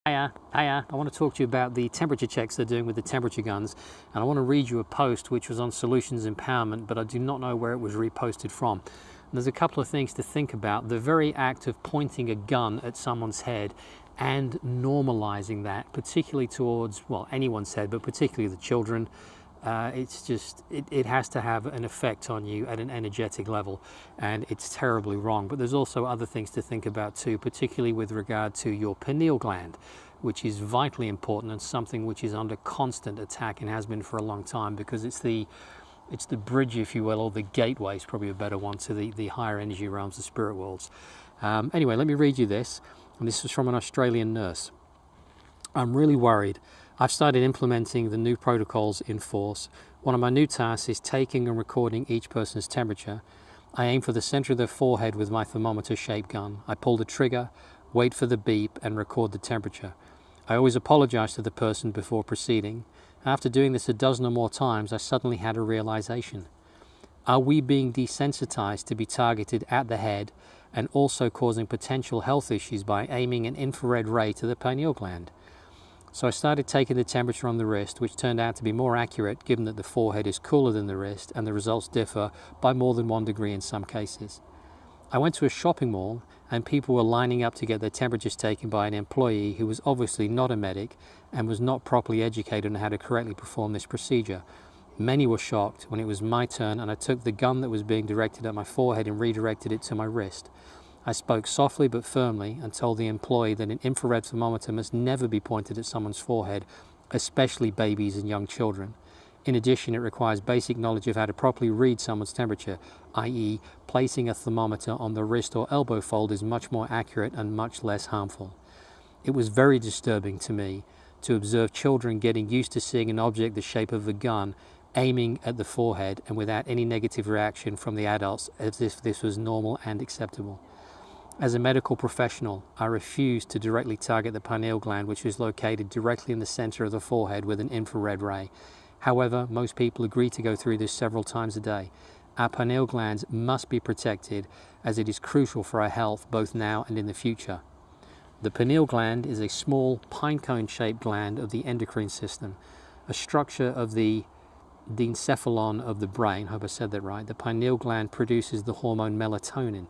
Hiya, I want to talk to you about the temperature checks they're doing with the temperature guns, and I want to read you a post which was on Solutions Empowerment, but I do not know where it was reposted from. And there's a couple of things to think about. The very act of pointing a gun at someone's head and normalizing that, particularly towards, well, anyone's head, but particularly the children, it has to have an effect on you at an energetic level, and it's terribly wrong. But there's also other things to think about too, particularly with regard to your pineal gland, which is vitally important and something which is under constant attack and has been for a long time, because it's the bridge, if you will, or the gateway is probably a better one, to the higher energy realms, the spirit worlds. Anyway, let me read you this, and this is from an Australian nurse. I'm really worried. I've started implementing the new protocols in force. One of my new tasks is taking and recording each person's temperature. I aim for the center of their forehead with my thermometer-shaped gun. I pull the trigger, wait for the beep, and record the temperature. I always apologize to the person before proceeding. After doing this a dozen or more times, I suddenly had a realization. Are we being desensitized to be targeted at the head and also causing potential health issues by aiming an infrared ray to the pineal gland? So I started taking the temperature on the wrist, which turned out to be more accurate given that the forehead is cooler than the wrist and the results differ by more than 1 degree in some cases. I went to a shopping mall and people were lining up to get their temperatures taken by an employee who was obviously not a medic and was not properly educated on how to correctly perform this procedure. Many were shocked when it was my turn and I took the gun that was being directed at my forehead and redirected it to my wrist. I spoke softly but firmly and told the employee that an infrared thermometer must never be pointed at someone's forehead, especially babies and young children. In addition, it requires basic knowledge of how to properly read someone's temperature, i.e. placing a thermometer on the wrist or elbow fold is much more accurate and much less harmful. It was very disturbing to me to observe children getting used to seeing an object the shape of a gun aiming at the forehead and without any negative reaction from the adults as if this was normal and acceptable. As a medical professional, I refused to directly target the pineal gland, which is located directly in the center of the forehead with an infrared ray. However, most people agree to go through this several times a day. Our pineal glands must be protected as it is crucial for our health both now and in the future. The pineal gland is a small pinecone-shaped gland of the endocrine system, a structure of the diencephalon of the brain. I hope I said that right. The pineal gland produces the hormone melatonin.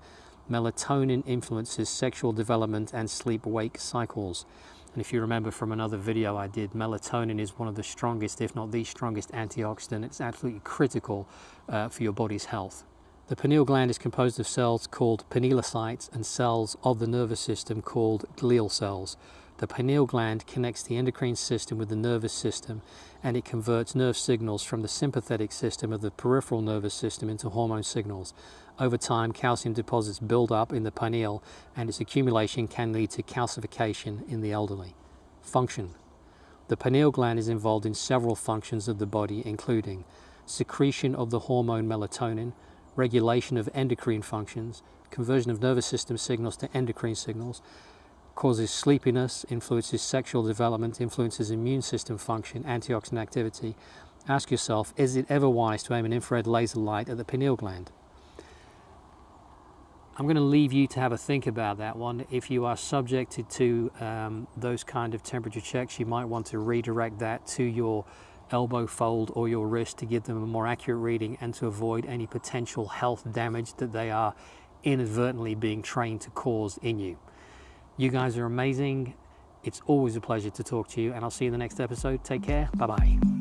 Melatonin influences sexual development and sleep-wake cycles. And if you remember from another video I did, melatonin is one of the strongest, if not the strongest antioxidant. It's absolutely critical for your body's health. The pineal gland is composed of cells called pinealocytes and cells of the nervous system called glial cells. The pineal gland connects the endocrine system with the nervous system, and it converts nerve signals from the sympathetic system of the peripheral nervous system into hormone signals. Over time, calcium deposits build up in the pineal, and its accumulation can lead to calcification in the elderly. Function. The pineal gland is involved in several functions of the body, including secretion of the hormone melatonin, regulation of endocrine functions, conversion of nervous system signals to endocrine signals, causes sleepiness, influences sexual development, influences immune system function, antioxidant activity. Ask yourself, is it ever wise to aim an infrared laser light at the pineal gland? I'm going to leave you to have a think about that one. If you are subjected to those kind of temperature checks, you might want to redirect that to your elbow fold or your wrist to give them a more accurate reading and to avoid any potential health damage that they are inadvertently being trained to cause in you. You guys are amazing. It's always a pleasure to talk to you, and I'll see you in the next episode. Take care. Bye-bye.